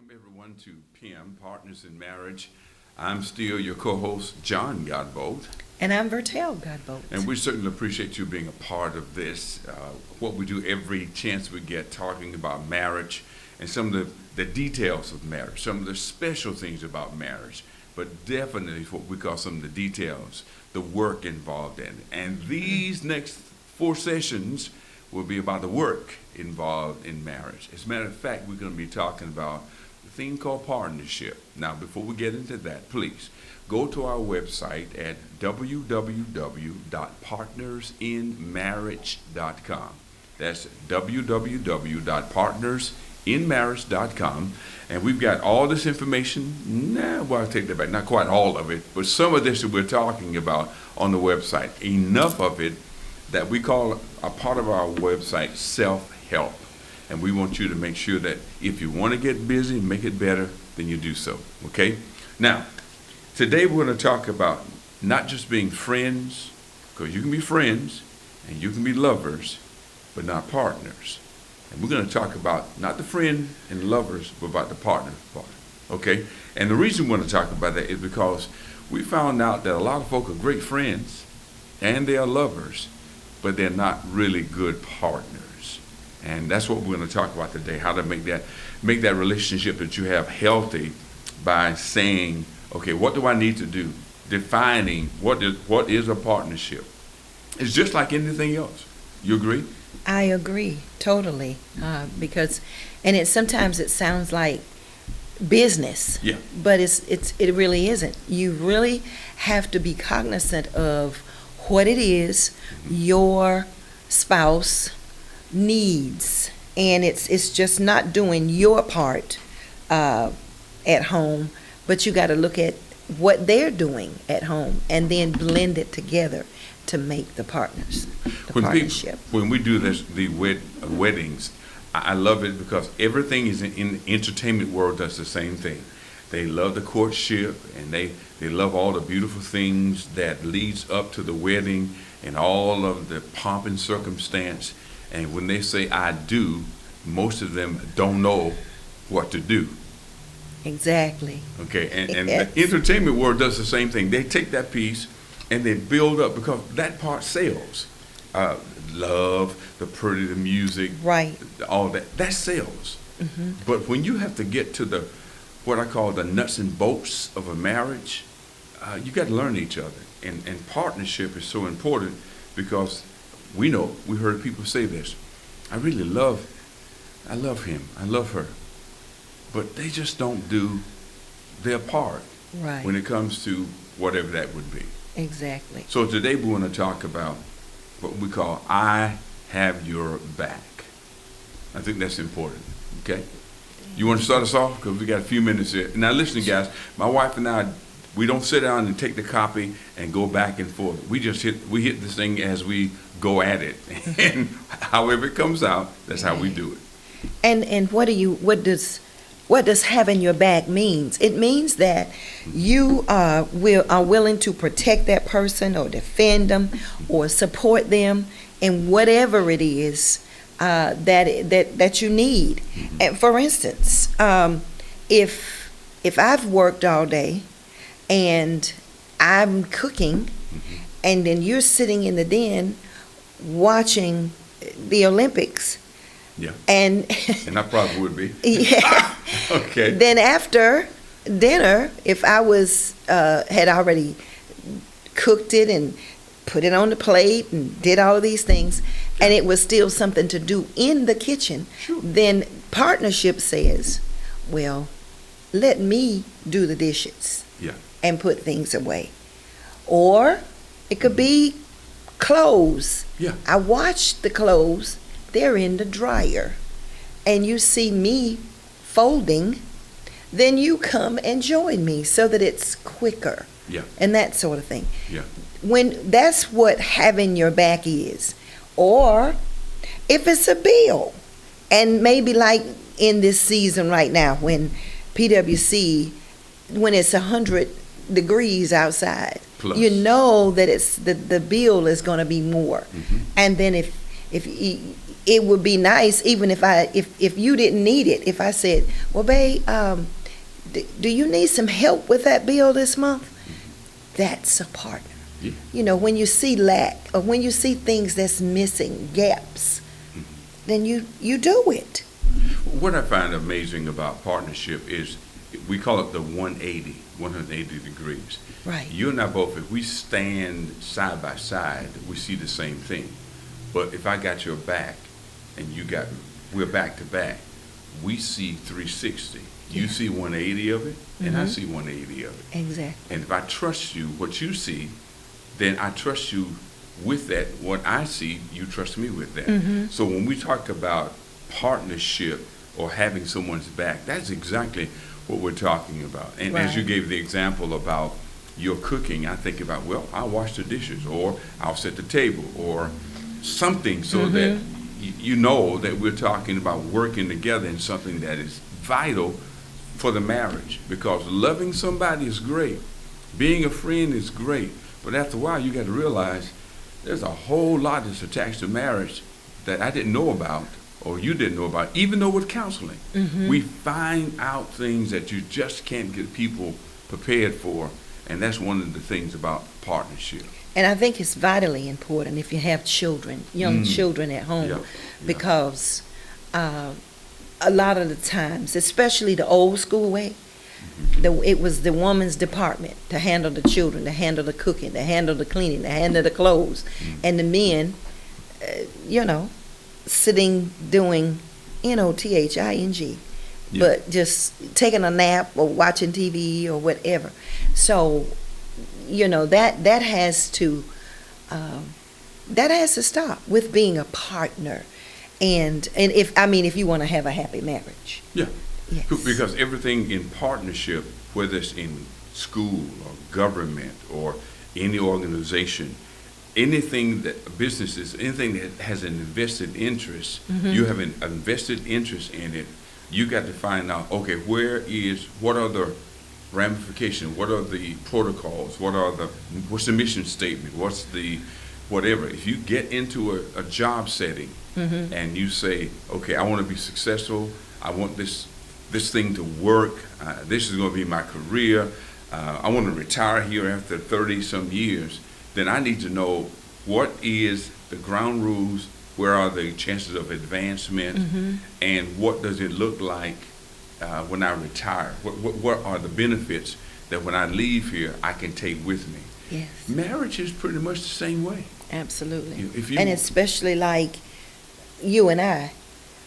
Welcome everyone to PM Partners in Marriage. I'm still your co-host, John Godbolt. And I'm Bertel Godbolt. And we certainly appreciate you being a part of this, what we do every chance we get, talking about marriage and some of the details of marriage, some of the special things about marriage, but definitely what we call some of the details, the work involved in it. And these next 4 sessions will be about the work involved in marriage. As a matter of fact, we're going to be talking about a thing called partnership. Now, before we get into that, please go to our website at www.partnersinmarriage.com. That's www.partnersinmarriage.com. And we've got all this information. I'll take that back. Not quite all of it, but some of this that we're talking about on the website. Enough of it that we call a part of our website self-help. And we want you to make sure that if you want to get busy and make it better, then you do so. Okay? Now, today we're going to talk about not just being friends, because you can be friends and you can be lovers, but not partners. And we're going to talk about not the friend and lovers, but about the partner part. Okay? And the reason we want to talk about that is because we found out that a lot of folk are great friends and they are lovers, but they're not really good partners. And that's what we're going to talk about today, how to make that relationship that you have healthy by saying, okay, what do I need to do? Defining what is a partnership. It's just like anything else. You agree? I agree totally, because sometimes it sounds like business. Yeah. But it really isn't. You really have to be cognizant of what it is your spouse needs, and it's just not doing your part at home, but you got to look at what they're doing at home and then blend it together to make the partnership. When we do the weddings, I love it because everything is in the entertainment world does the same thing. They love the courtship, and they love all the beautiful things that leads up to the wedding and all of the pomp and circumstance. And when they say I do, most of them don't know what to do. Exactly. Okay, and the entertainment world does the same thing. They take that piece and they build up because that part sells. Love, the pretty, the music, right, all that sells. Mm-hmm. But when you have to get to what I call the nuts and bolts of a marriage, you got to learn each other. And partnership is so important because we heard people say this, I love him, I love her, but they just don't do their part right when it comes to whatever that would be. Exactly. So today we want to talk about what we call I have your back. I think that's important, okay? You want to start us off? Because we got a few minutes here. Now listen, guys, my wife and I, we don't sit down and take the copy and go back and forth. We hit this thing as we go at it. And however it comes out, that's how we do it. And what does having your back means? It means that you are willing to protect that person or defend them or support them in whatever it is that you need. Mm-hmm. And for instance, if I've worked all day and I'm cooking, Mm-hmm. and then you're sitting in the den watching the Olympics, yeah, and I probably would be. Yeah. Okay. Then after dinner, if I had already cooked it and put it on the plate and did all of these things, and it was still something to do in the kitchen, sure, then partnership says, well, let me do the dishes, yeah, and put things away. Or it could be clothes. Yeah. I washed the clothes, they're in the dryer, and you see me folding, then you come and join me so that it's quicker. Yeah. And that sort of thing. Yeah. When that's what having your back is. Or if it's a bill, and maybe like in this season right now when PWC, when it's 100 degrees outside, Plus. you know that it's the bill is going to be more. Mm-hmm. And then if It would be nice, even if you didn't need it, if I said, well, babe, do you need some help with that bill this month? That's a partner. Yeah. You know, when you see lack, or when you see things that's missing, gaps, then you do it. What I find amazing about partnership is we call it the 180 degrees. Right. You and I both, if we stand side by side, we see the same thing. But if I got your back and we're back to back, we see 360. You Yeah. see 180 of it, and I see 180 of it. Exactly. And if I trust you, what you see, then I trust you with that. What I see, you trust me with that. So when we talk about partnership or having someone's back, that's exactly what we're talking about. And as you Right. gave the example about your cooking, I think about, well, I'll wash the dishes, or I'll set the table, or something, so that you know that we're talking about working together in something that is vital for the marriage. Because loving somebody is great, being a friend is great, but after a while you got to realize there's a whole lot that's attached to marriage that I didn't know about, or you didn't know about, even though with counseling. We find out things that you just can't get people prepared for, and that's one of the things about partnership. And I think it's vitally important if you have children, young children at home, Yeah. because a lot of the times, especially the old school way, it was the woman's department to handle the children, to handle the cooking, to handle the cleaning, to handle the clothes, and the men, sitting doing NOTHING, but just taking a nap or watching TV or whatever. So, that has to stop with being a partner, and if you want to have a happy marriage. Yeah. Yes. Because everything in partnership, whether it's in school or government or any organization, anything that businesses, anything that has an invested interest, you have an invested interest in it. You got to find out, okay, what are the ramifications, what are the protocols, what's the mission statement, what's the whatever. If you get into a job setting and you say, okay, I want to be successful, I want this thing to work, this is going to be my career, I want to retire here after 30-some years, then I need to know what is the ground rules, where are the chances of advancement, and what does it look like when I retire? What are the benefits that when I leave here I can take with me? Yes. Marriage is pretty much the same way. Absolutely. If you- And especially like you and I,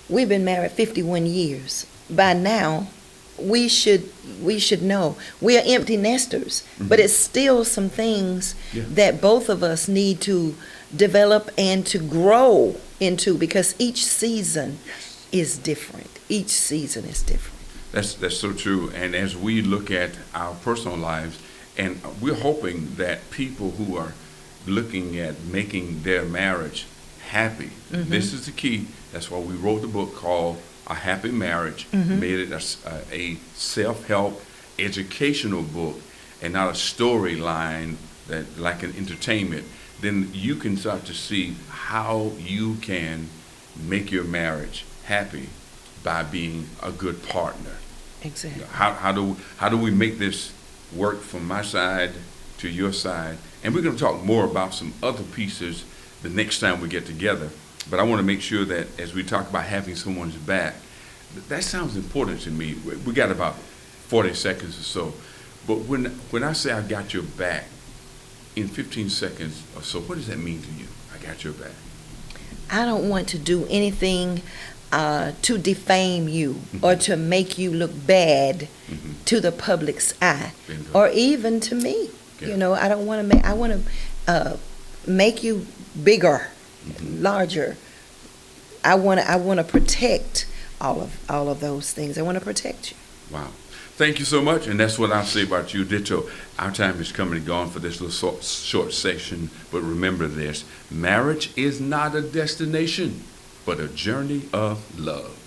we've been married 51 years. By now, we should know. We are empty nesters, but it's still some things that both of us need to develop and to grow into, because each season is different. Each season is different. That's so true. And as we look at our personal lives, and we're hoping that people who are looking at making their marriage happy, this is the key. That's why we wrote the book called A Happy Marriage, made it a self-help educational book and not a storyline that like an entertainment. Then you can start to see how you can make your marriage happy by being a good partner. Exactly. How do we make this work from my side to your side? And we're going to talk more about some other pieces the next time we get together. But I want to make sure that as we talk about having someone's back, that sounds important to me. We got about 40 seconds or so. But when I say I got your back, in 15 seconds or so, what does that mean to you? I got your back. I don't want to do anything to defame you or to make you look bad to the public's eye, or even to me. Yeah. I don't want to I want to make you bigger, larger. I want to protect all of those things. I want to protect you. Wow. Thank you so much, and that's what I'll say about you, ditto. Our time is coming and gone for this little short section, but remember this: marriage is not a destination, but a journey of love.